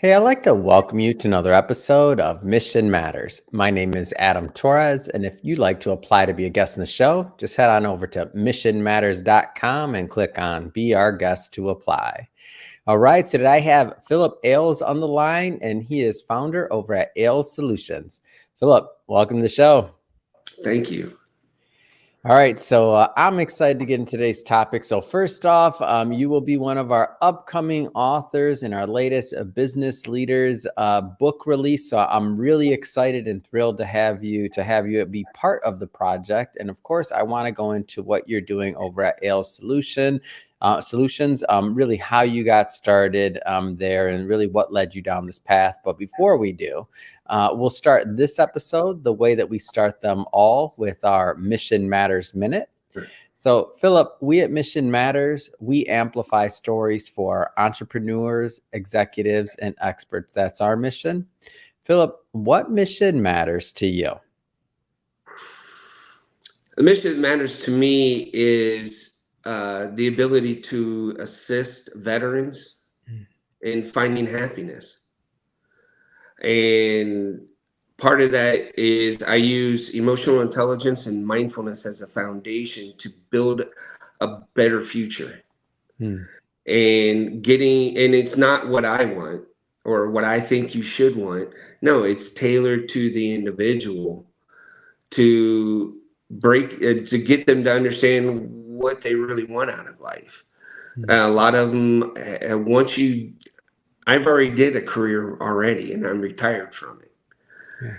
Hey, I'd like to welcome you to another episode of Mission Matters. My name is Adam Torres, and if you'd like to apply to be a guest on the show, just head on over to missionmatters.com and click on Be Our Guest to apply. All right, so today I have Philip Ayles on the line, and he is founder over at Ayles Solutions. Philip, welcome to the show. Thank you. All right, so I'm excited to get into today's topic. So first off, you will be one of our upcoming authors in our latest Business Leaders book release. So I'm really excited and thrilled to have you be part of the project. And of course, I want to go into what you're doing over at Ayles Solutions, really how you got started there, and really what led you down this path. But before we do, we'll start this episode the way that we start them all, with our Mission Matters Minute. Sure. So, Philip, we at Mission Matters, we amplify stories for entrepreneurs, executives, and experts. That's our mission. Philip, what mission matters to you? The mission that matters to me is the ability to assist veterans in finding happiness. And part of that is I use emotional intelligence and mindfulness as a foundation to build a better future. And it's not what I want or what I think you should want. No, it's tailored to the individual to get them to understand what they really want out of life. A lot of them, I've already did a career already and I'm retired from it. Yeah.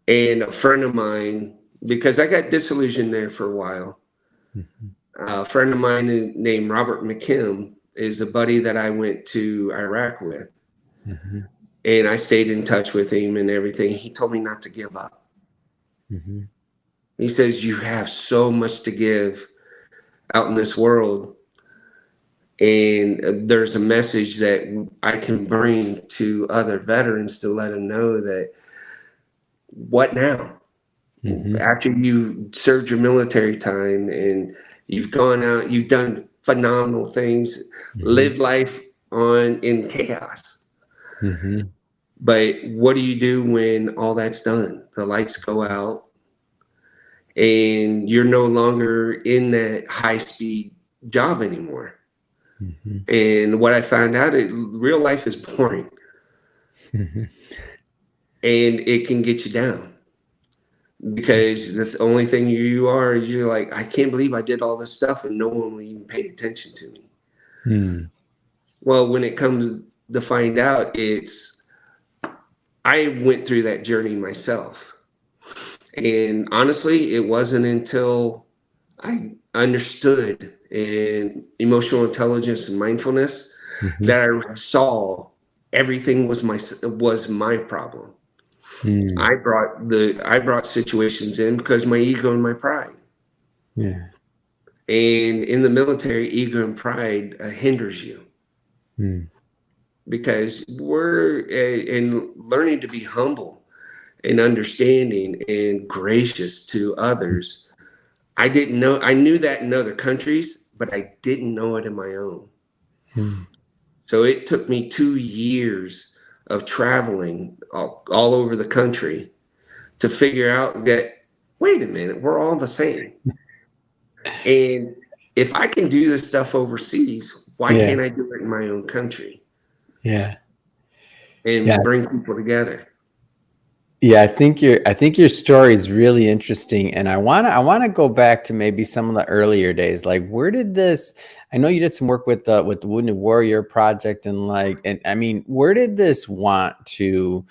And a friend of mine, because I got disillusioned there for a while, a friend of mine named Robert McKim is a buddy that I went to Iraq with. And I stayed in touch with him and everything. He told me not to give up. He says, you have so much to give out in this world. And there's a message that I can bring to other veterans to let them know that what now? After you served your military time and you've gone out, you've done phenomenal things, lived life in chaos. But what do you do when all that's done? The lights go out and you're no longer in that high-speed job anymore. And what I found out, real life is boring. And it can get you down because the only thing you're like, I can't believe I did all this stuff and no one will even pay attention to me. Well, when it comes to find out, I went through that journey myself. And honestly, it wasn't until I understood in emotional intelligence and mindfulness that I saw everything was my problem. I brought situations in because my ego and my pride. And in the military, ego and pride hinders you. Because we're in learning to be humble and understanding and gracious to others. I knew that in other countries, but I didn't know it in my own. So it took me 2 years of traveling all over the country to figure out that, wait a minute, we're all the same. And if I can do this stuff overseas, why can't I do it in my own country? And bring people together. Yeah, I think your story is really interesting, and I wanna go back to maybe some of the earlier days. Like, where did this? I know you did some work with the Wounded Warrior Project, and I mean, where did this want to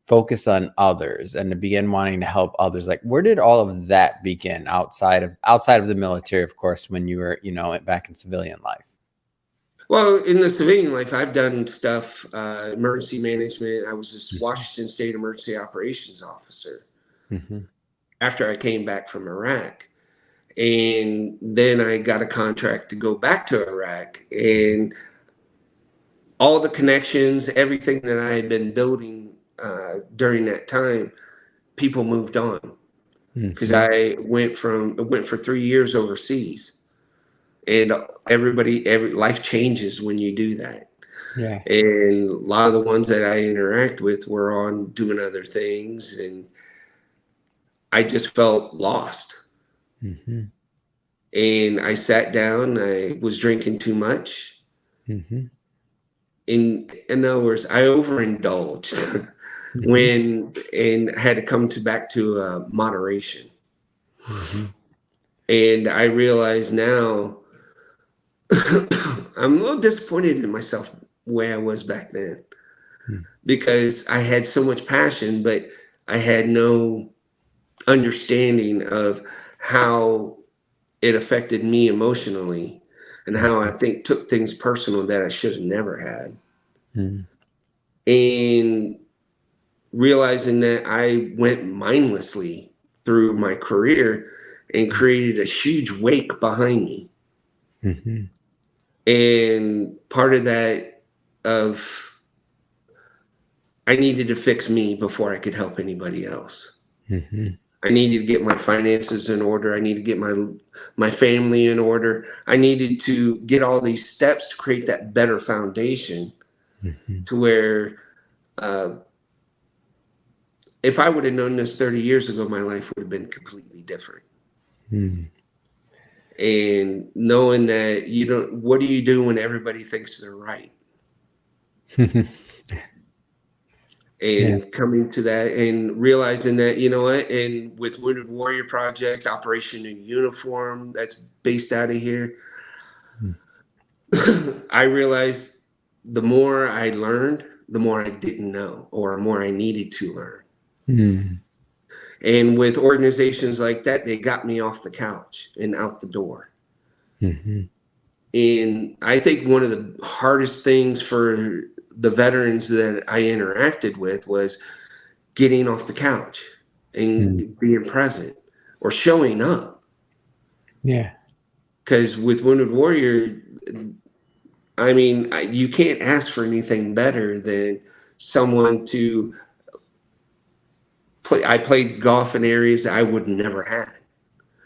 focus on others and to begin wanting to help others? Like, where did all of that begin outside of the military, of course, when you were back in civilian life? Well, in the civilian life, I've done stuff, emergency management. I was just Washington State Emergency Operations Officer after I came back from Iraq. And then I got a contract to go back to Iraq. And all the connections, everything that I had been building during that time, people moved on. Because I went for 3 years overseas. And every life changes when you do that. Yeah. And a lot of the ones that I interact with were on doing other things, and I just felt lost. Mm-hmm. And I sat down, I was drinking too much. Mm-hmm. In other words, I overindulged Mm-hmm. when and had to come to back to moderation. Mm-hmm. And I realize now I'm a little disappointed in myself where I was back then, because I had so much passion, but I had no understanding of how it affected me emotionally, and how I think took things personal that I should have never had. Mm-hmm. And realizing that I went mindlessly through my career and created a huge wake behind me. Mm-hmm. And part of that of I needed to fix me before I could help anybody else. Mm-hmm. I needed to get my finances in order. I needed to get my family in order. I needed to get all these steps to create that better foundation, Mm-hmm. to where uh, if I would have known this 30 years ago, my life would have been completely different. Mm-hmm. And knowing that you don't, what do you do when everybody thinks they're right? Yeah. And coming to that and realizing that, you know what, and with Wounded Warrior Project, Operation New Uniform, that's based out of here, I realized the more I learned, the more I didn't know, or more I needed to learn. Mm-hmm. And with organizations like that, they got me off the couch and out the door. Mm-hmm. And I think one of the hardest things for the veterans that I interacted with was getting off the couch and being present or showing up. Yeah. Because with Wounded Warrior, I mean, you can't ask for anything better than someone to play. I played golf in areas that I would never had.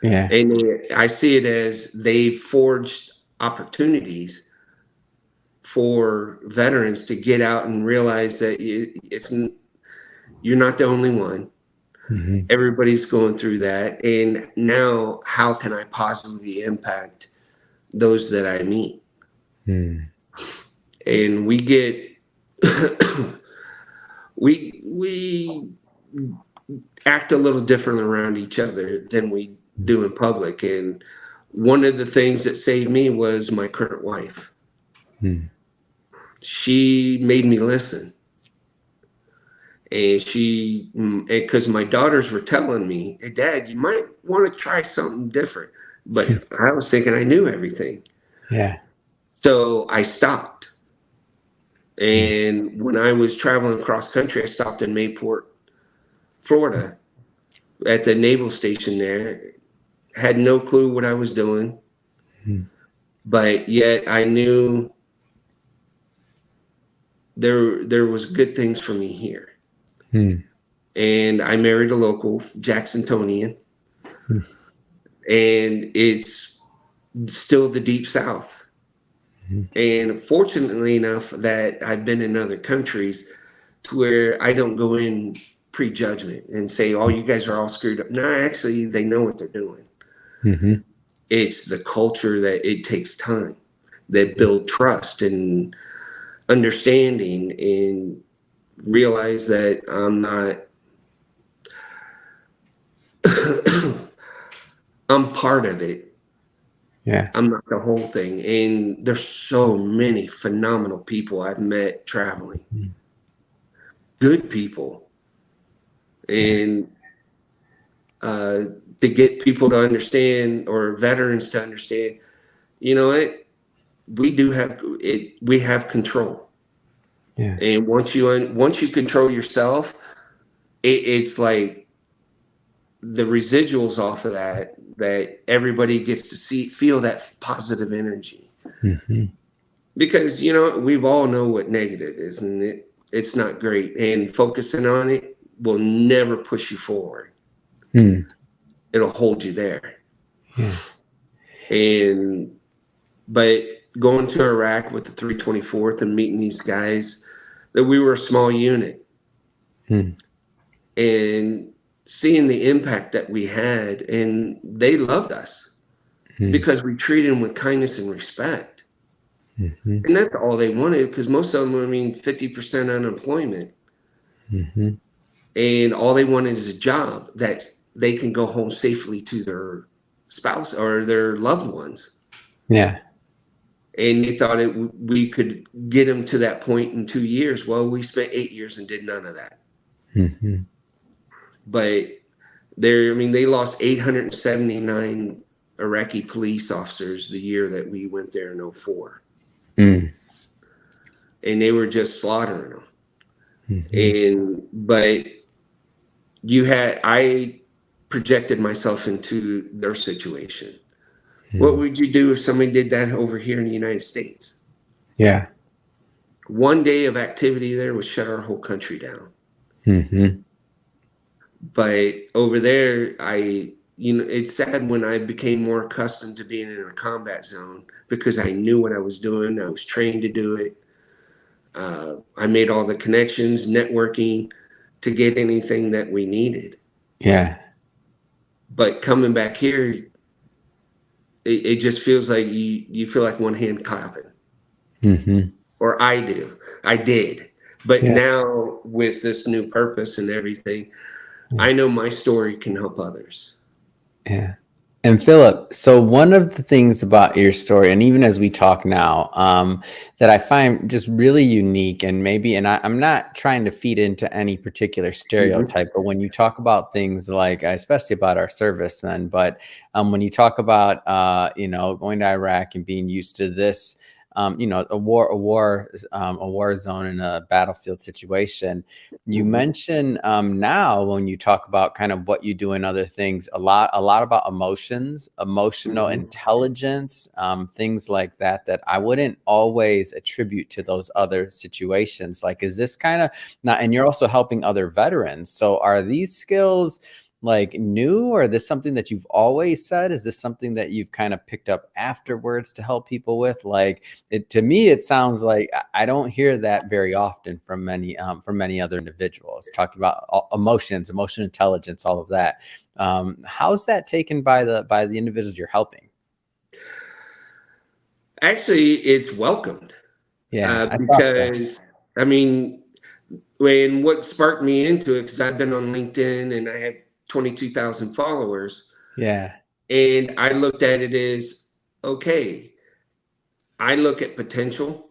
Yeah. And I see it as they forged opportunities for veterans to get out and realize that you're not the only one. Mm-hmm. Everybody's going through that. And now, how can I positively impact those that I meet? Mm-hmm. And we get we act a little different around each other than we do in public. And one of the things that saved me was my current wife. She made me listen. And because my daughters were telling me, hey, Dad, you might want to try something different. But I was thinking I knew everything. Yeah. So I stopped. And when I was traveling across country, I stopped in Mayport, Florida, at the naval station there. Had no clue what I was doing, but yet I knew there was good things for me here. Mm-hmm. And I married a local Jacksonian, and it's still the deep South. And fortunately enough that I've been in other countries to where I don't go in prejudgment and say, "Oh, you guys are all screwed up." No, actually, they know what they're doing. Mm-hmm. It's the culture that it takes time, that build trust and understanding, and realize that I'm part of it. Yeah. I'm not the whole thing. And there's so many phenomenal people I've met traveling, good people. Yeah. And uh, to get people to understand, or veterans to understand, you know what, we do have it. We have control. Yeah. And once you control yourself, it's like the residuals off of that everybody gets to feel that positive energy. Mm-hmm. Because we've all know what negative is, and it's not great, and focusing on it will never push you forward. Mm. It'll hold you there. Yeah. And but going to Iraq with the 324th and meeting these guys, that we were a small unit, and seeing the impact that we had, and they loved us because we treated them with kindness and respect. And that's all they wanted, because most of them, I mean, 50% unemployment. And all they wanted is a job that they can go home safely to their spouse or their loved ones. Yeah. And they thought we could get them to that point in 2 years. Well, we spent 8 years and did none of that. But they lost 879 Iraqi police officers the year that we went there in 2004. And they were just slaughtering them. But I projected myself into their situation. What would you do if somebody did that over here in the United States? Yeah. One day of activity there would shut our whole country down. But over there, it's sad when I became more accustomed to being in a combat zone, because I knew what I was doing. I was trained to do it. I made all the connections, networking to get anything that we needed. Yeah. But coming back here, it just feels like you feel like one hand clapping. Or I did. But now with this new purpose and everything, I know my story can help others. Yeah. And Philip, so one of the things about your story, and even as we talk now, that I find just really unique, and I'm not trying to feed into any particular stereotype, but when you talk about things like, especially about our servicemen, but when you talk about, going to Iraq and being used to this, a war zone in a battlefield situation. You mention now, when you talk about kind of what you do and other things, a lot about emotions, emotional intelligence, things like that I wouldn't always attribute to those other situations. Like, is this kind of not? And you're also helping other veterans. So are these skills like new, or is this something that you've always said? Is this something that you've kind of picked up afterwards to help people with? Like, to me, it sounds like I don't hear that very often from many other individuals talking about emotions, emotional intelligence, all of that. How's that taken by the individuals you're helping? Actually, it's welcomed. Yeah, I thought so. Because I mean, when what sparked me into it, because I've been on LinkedIn and I have 22,000 followers. Yeah. And I looked at it as, okay, I look at potential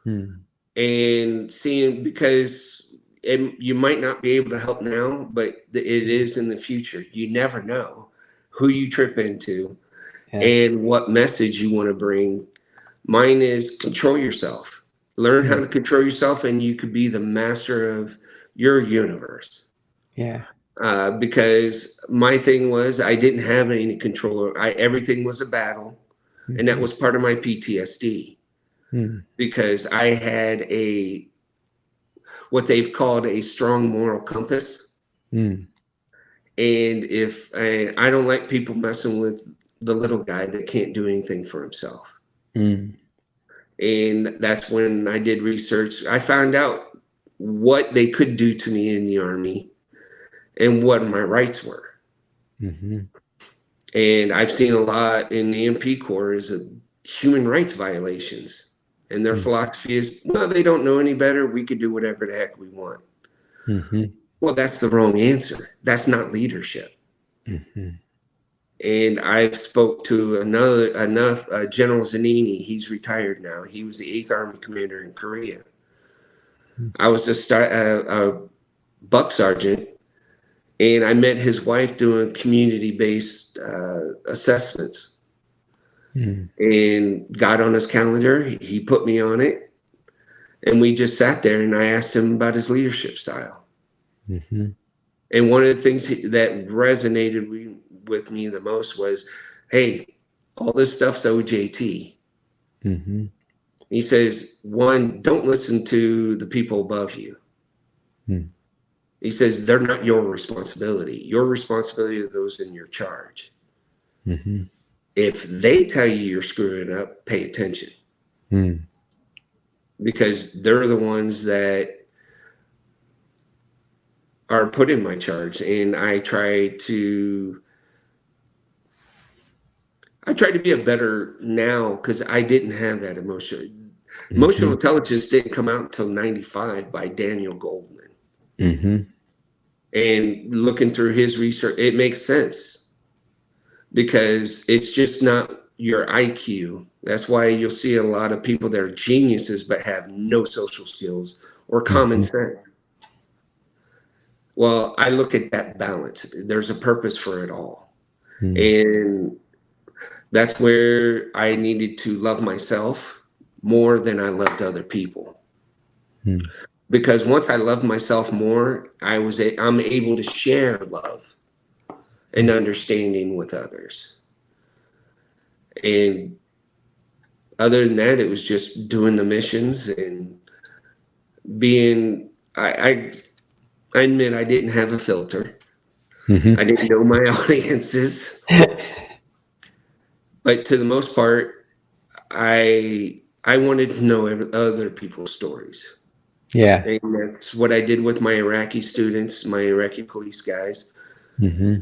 and seeing, because you might not be able to help now, but it is in the future. You never know who you trip into and what message you want to bring. Mine is control yourself. Learn how to control yourself, and you could be the master of your universe. Yeah. Because my thing was, I didn't have any control. Everything was a battle. And that was part of my PTSD. Because I had what they've called a strong moral compass. And I don't like people messing with the little guy that can't do anything for himself. And that's when I did research. I found out what they could do to me in the Army and what my rights were. And I've seen a lot in the MP Corps is human rights violations. And their philosophy is, well, they don't know any better. We could do whatever the heck we want. Well, that's the wrong answer. That's not leadership. And I've spoke to General Zanini. He's retired now. He was the 8th Army Commander in Korea. I was a buck sergeant, and I met his wife doing community-based assessments. And got on his calendar. He put me on it, and we just sat there, and I asked him about his leadership style. And one of the things that resonated with me the most was, hey, all this stuff's OJT. He says, one, don't listen to the people above you. He says, they're not your responsibility. Your responsibility are those in your charge. If they tell you you're screwing up, pay attention. Mm. because they're the ones that are put in my charge. And I try to be a better now because I didn't have that emotional Mm-hmm. intelligence didn't come out until 95 by Daniel Goldman. Mm-hmm. And looking through his research, it makes sense because it's just not your IQ. That's why you'll see a lot of people that are geniuses but have no social skills or common Mm-hmm. sense. Well, I look at that balance. There's a purpose for it all. Mm. And that's where I needed to love myself more than I loved other people. Mm. Because once I loved myself more, I'm able to share love and understanding with others. And other than that, it was just doing the missions and being. I admit I didn't have a filter. I Mm-hmm. didn't know my audiences, but to the most part, I wanted to know other people's stories, Yeah. and that's what I did with my Iraqi students, my Iraqi police guys. Mm-hmm.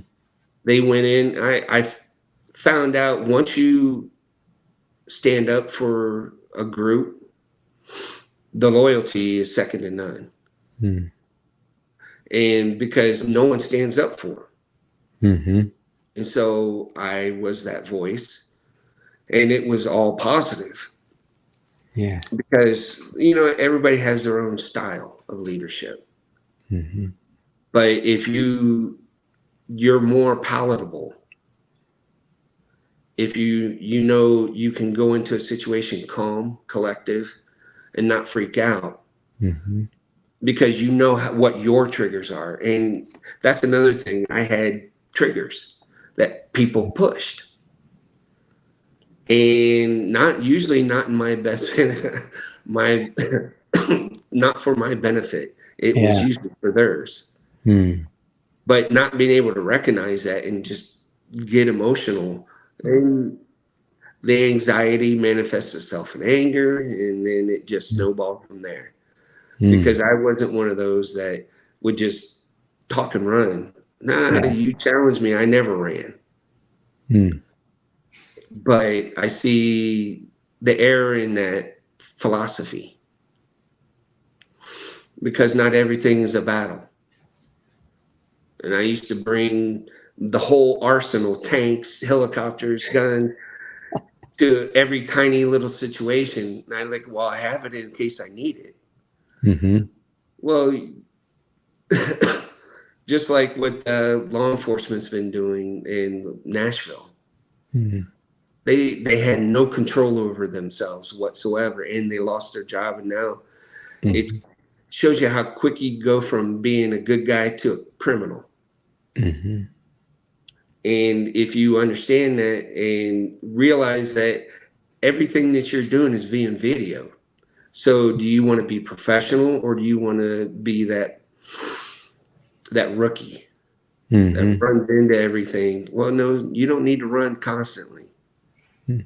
They went in. I found out once you stand up for a group, the loyalty is second to none. Mm. And because no one stands up for them. Mm-hmm. And so I was that voice, and it was all positive Yeah. because, everybody has their own style of leadership. Mm-hmm. But if you're more palatable, if you can go into a situation calm, collective, and not freak out Mm-hmm. because you know what your triggers are. And that's another thing. I had triggers that people pushed, and not in my best my not for my benefit. It was Yeah. usually for theirs. Mm. But not being able to recognize that and just get emotional, and the anxiety manifests itself in anger, and then it just snowballed from there. Mm. Because I wasn't one of those that would just talk and run. Nah, Yeah. you challenged me. I never ran. Mm. But I see the error in that philosophy because not everything is a battle. And I used to bring the whole arsenal, tanks, helicopters, guns, to every tiny little situation. And I have it in case I need it. Mm-hmm. Well, just like what law enforcement's been doing in Nashville, Mm. they had no control over themselves whatsoever, and they lost their job. And now it Mm-hmm. shows you how quick you go from being a good guy to a criminal. Mm-hmm. And if you understand that and realize that everything that you're doing is via video, so do you want to be professional or do you want to be that rookie that Mm-hmm. runs into everything? Well, no, you don't need to run constantly. Mm.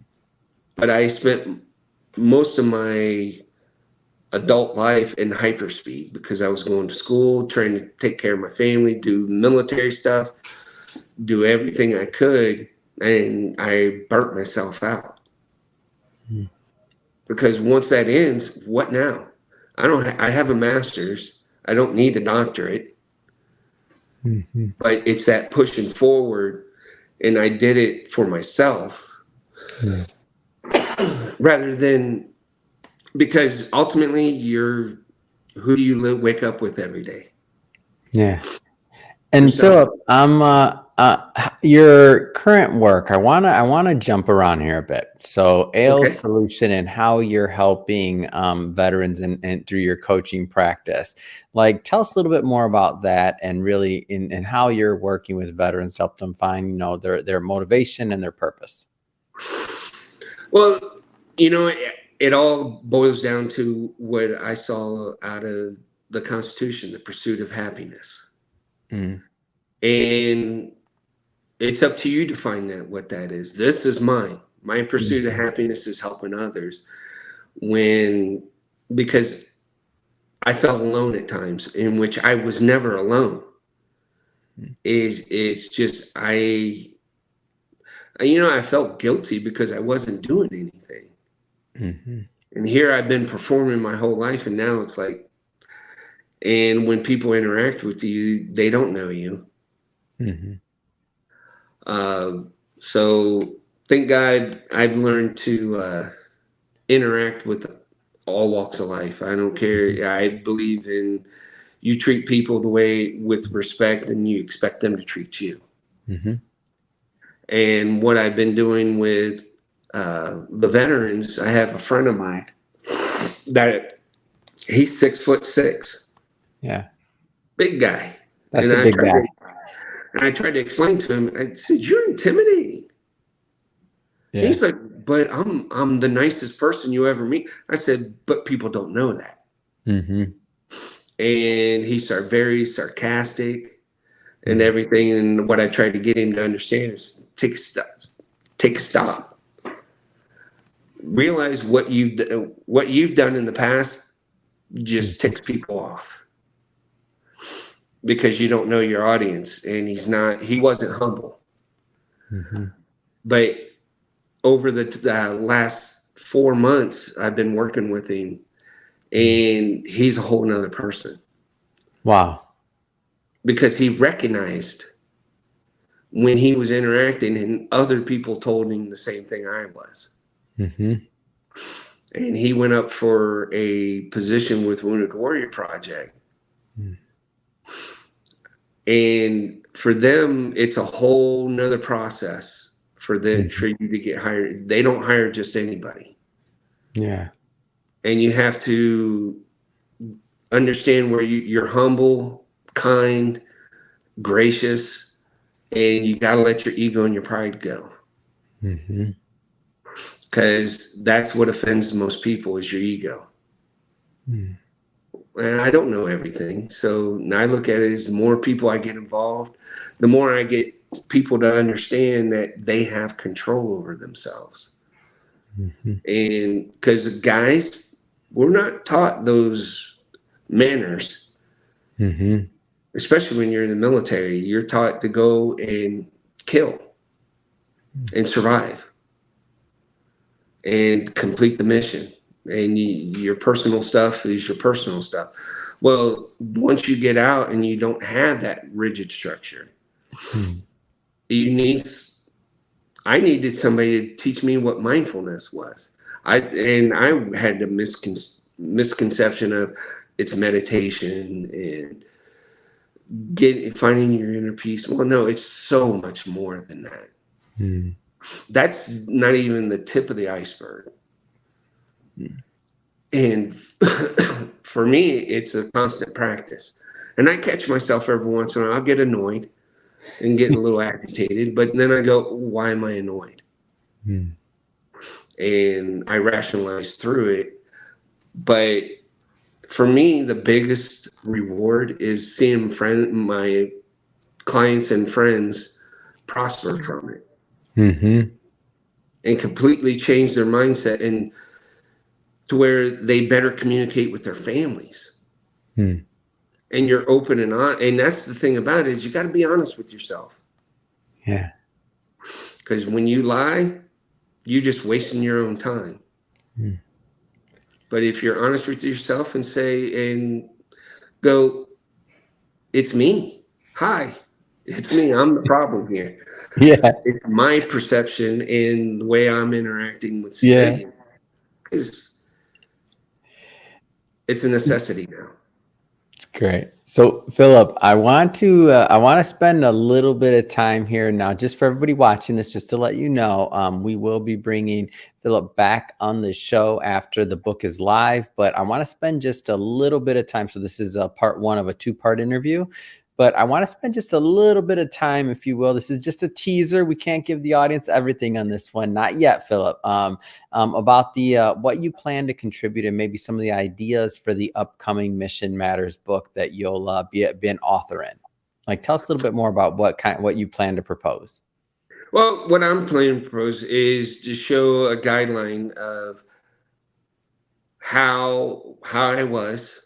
But I spent most of my adult life in hyperspeed because I was going to school, trying to take care of my family, do military stuff, do everything I could, and I burnt myself out. Mm. Because once that ends, what now? I have a master's. I don't need a doctorate, Mm-hmm. but it's that pushing forward, and I did it for myself Yeah. rather than because ultimately who do you wake up with every day? Yeah. And Yourself. Philip, your current work. I wanna jump around here a bit. So, Ayles Okay. Solution and how you're helping veterans and through your coaching practice. Like, tell us a little bit more about that, and really in how you're working with veterans to help them find, their motivation and their purpose. Well, you know, it, it all boils down to what I saw out of the Constitution, the pursuit of happiness. Mm. And it's up to you to find what that is. This is mine. My pursuit of Mhm. happiness is helping others. when, because I felt alone at times, in which I was never alone. Is just I felt guilty because I wasn't doing anything. Mm-hmm. And here I've been performing my whole life, and now it's like, and when people interact with you, they don't know you. Mm-hmm. Uh, so thank God I've learned to interact with all walks of life. I don't care. I believe in you treat people the way with respect, and you expect them to treat you. Mm-hmm. And what I've been doing with the veterans, I have a friend of mine that he's 6'6", Yeah, big guy, that's and the big guy. I tried to explain to him. I said, "You're intimidating." And Yeah. he's like, "But I'm the nicest person you ever meet." I said, "But people don't know that." Mm-hmm. And he started very sarcastic and Mm-hmm. everything. And what I tried to get him to understand is take a stop, realize what you've done in the past just ticks people off because you don't know your audience. And he wasn't humble. Mm-hmm. But over the last 4 months, I've been working with him, and he's a whole nother person Wow. because he recognized when he was interacting and other people told him the same thing I was. Mm-hmm. And he went up for a position with Wounded Warrior Project. And for them, it's a whole nother process for you to get hired. They don't hire just anybody. Yeah. And you have to understand where you're humble, kind, gracious, and you got to let your ego and your pride go. Mm-hmm. Because that's what offends most people is your ego. Mm. And I don't know everything. So I look at it as the more people I get involved, the more I get people to understand that they have control over themselves. Mm-hmm. And because guys, we're not taught those manners, Mm-hmm. especially when you're in the military. You're taught to go and kill and survive and complete the mission. And your personal stuff is your personal stuff. Well, once you get out and you don't have that rigid structure, Mm-hmm. you need. I needed somebody to teach me what mindfulness was. I had the misconception of it's meditation and finding your inner peace. Well, no, it's so much more than that. Mm-hmm. That's not even the tip of the iceberg. And for me, it's a constant practice. And I catch myself every once in a while. I'll get annoyed and get a little agitated, but then I go, why am I annoyed? Mm-hmm. And I rationalize through it. But for me, the biggest reward is seeing my clients and friends prosper from it Mm-hmm. and completely change their mindset and to where they better communicate with their families. Mm. And you're open and on. And that's the thing about it is you got to be honest with yourself. Yeah. Because when you lie, you're just wasting your own time. Mm. But if you're honest with yourself and say, and go, it's me. Hi, it's me. I'm the problem here. Yeah. It's my perception and the way I'm interacting with Yeah. civilians. Is it's a necessity now. It's great. So, Philip, I want to spend a little bit of time here now, just for everybody watching this, just to let you know, we will be bringing Philip back on the show after the book is live, but I want to spend just a little bit of time. So this is a part one of a two-part interview, but I want to spend just a little bit of time, if you will. This is just a teaser. We can't give the audience everything on this one, not yet, Philip. About the what you plan to contribute and maybe some of the ideas for the upcoming Mission Matters book that you'll be an author in. Like, tell us a little bit more about what you plan to propose. Well, what I'm planning to propose is to show a guideline of how I was.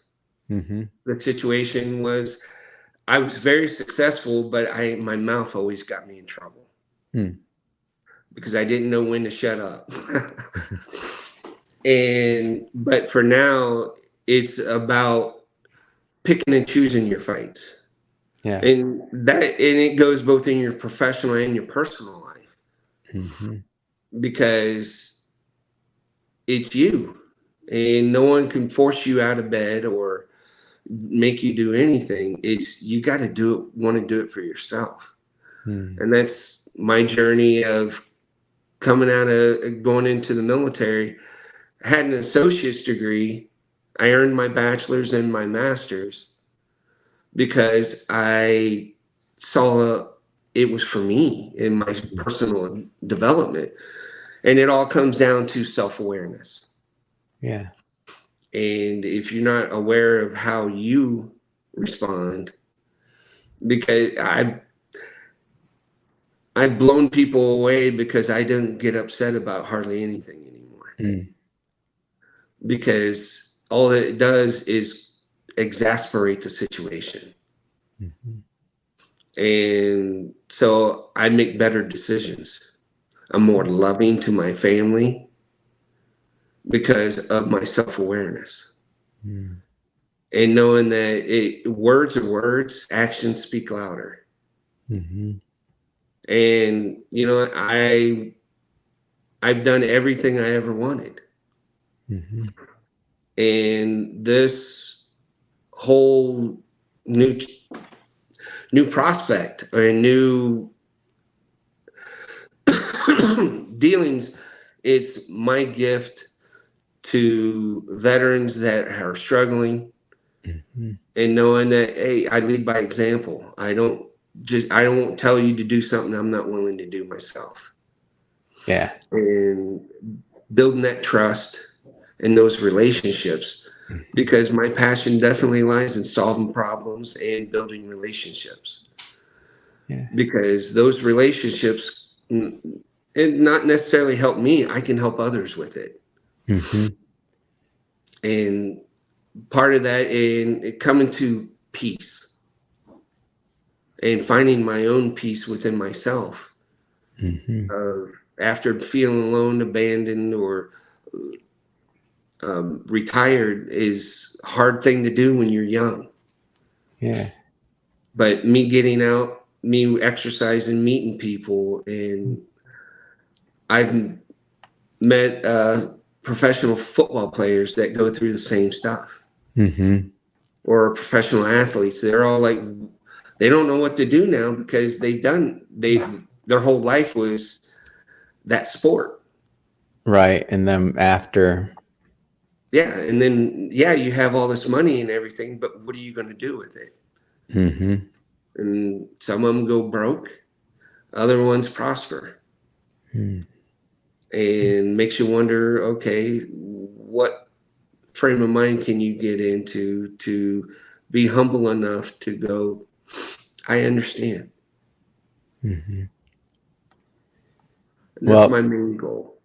Mm-hmm. The situation was I was very successful, but my mouth always got me in trouble Hmm. because I didn't know when to shut up. But for now, it's about picking and choosing your fights. Yeah. And it goes both in your professional and your personal life, Mm-hmm. because it's you, and no one can force you out of bed or make you do anything. It's you got to do it, want to do it for yourself. Hmm. And that's my journey of coming out of going into the military. I had an associate's degree. I earned my bachelor's and my master's because I saw it was for me in my personal development. And it all comes down to self-awareness. Yeah. And if you're not aware of how you respond, because I've blown people away because I don't get upset about hardly anything anymore. Mm. Because all that it does is exasperate the situation. Mm-hmm. And so I make better decisions. I'm more loving to my family because of my self-awareness. Mm. And knowing that words are words, actions speak louder. Mm-hmm. And I've done everything I ever wanted. Mm-hmm. And this whole new new prospect or a new dealings, it's my gift to veterans that are struggling, Mm-hmm. and knowing that, hey, I lead by example. I don't tell you to do something I'm not willing to do myself. Yeah. And building that trust and those relationships, Mm-hmm. because my passion definitely lies in solving problems and building relationships, Yeah. because those relationships, and not necessarily help me, I can help others with it. Mm-hmm. And part of that in coming to peace and finding my own peace within myself, Mm-hmm. after feeling alone, abandoned, or retired, is a hard thing to do when you're young. Yeah. But me getting out, me exercising, meeting people, and I've met professional football players that go through the same stuff, Mm-hmm. or professional athletes. They're all like, they don't know what to do now because their whole life was that sport. Right. And then after. Yeah, and then you have all this money and everything, but what are you going to do with it? Mm-hmm. And some of them go broke, other ones prosper, Mm. and makes you wonder, okay, what frame of mind can you get into to be humble enough to go, I understand. Mm-hmm. And that's my Well, main goal.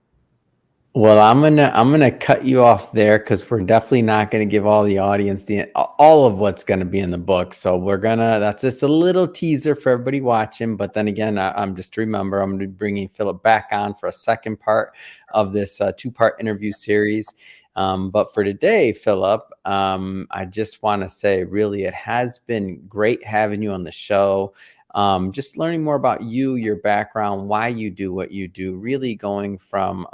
Well, I'm gonna cut you off there because we're definitely not gonna give all the audience all of what's gonna be in the book. So that's just a little teaser for everybody watching. But then again, I'm just remember I'm gonna be bringing Philip back on for a second part of this 2-part interview series. But for today, Philip, I just want to say, really, it has been great having you on the show. Just learning more about you, your background, why you do what you do, really going from,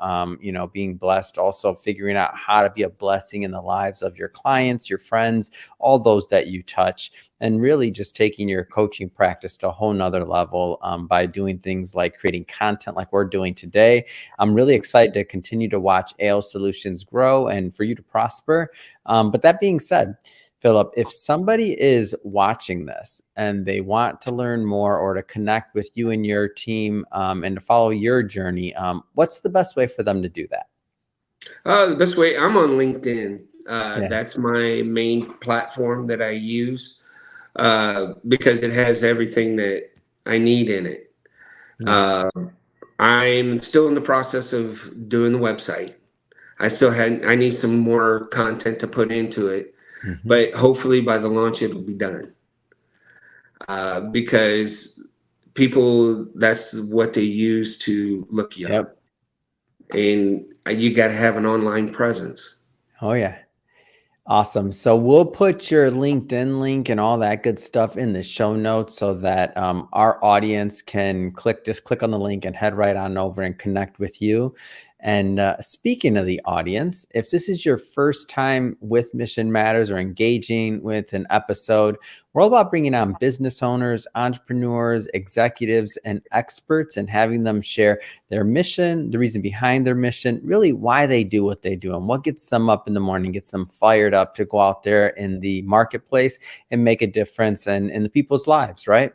being blessed, also figuring out how to be a blessing in the lives of your clients, your friends, all those that you touch, and really just taking your coaching practice to a whole nother level by doing things like creating content like we're doing today. I'm really excited to continue to watch Ayles Solutions grow and for you to prosper. But that being said, Philip, if somebody is watching this and they want to learn more or to connect with you and your team and to follow your journey, what's the best way for them to do that? The best way, I'm on LinkedIn. Yeah. That's my main platform that I use, because it has everything that I need in it. Yeah. Uh, I'm still in the process of doing the website. I need some more content to put into it, Mhm. but hopefully by the launch it'll be done. Because people, that's what they use to look you up. Yep. And you got to have an online presence. Oh yeah. Awesome. So we'll put your LinkedIn link and all that good stuff in the show notes so that our audience can just click on the link and head right on over and connect with you. And speaking of the audience, if this is your first time with Mission Matters or engaging with an episode, we're all about bringing on business owners, entrepreneurs, executives, and experts and having them share their mission, the reason behind their mission, really why they do what they do and what gets them up in the morning, gets them fired up to go out there in the marketplace and make a difference in the people's lives, right?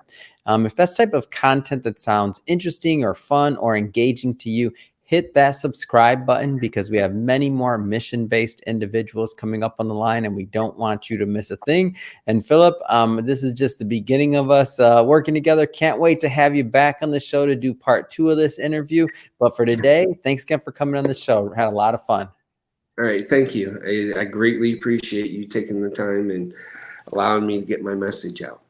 If that's type of content that sounds interesting or fun or engaging to you, hit that subscribe button because we have many more mission-based individuals coming up on the line and we don't want you to miss a thing. And Philip, this is just the beginning of us working together. Can't wait to have you back on the show to do part 2 of this interview. But for today, thanks again for coming on the show. We had a lot of fun. All right. Thank you. I greatly appreciate you taking the time and allowing me to get my message out.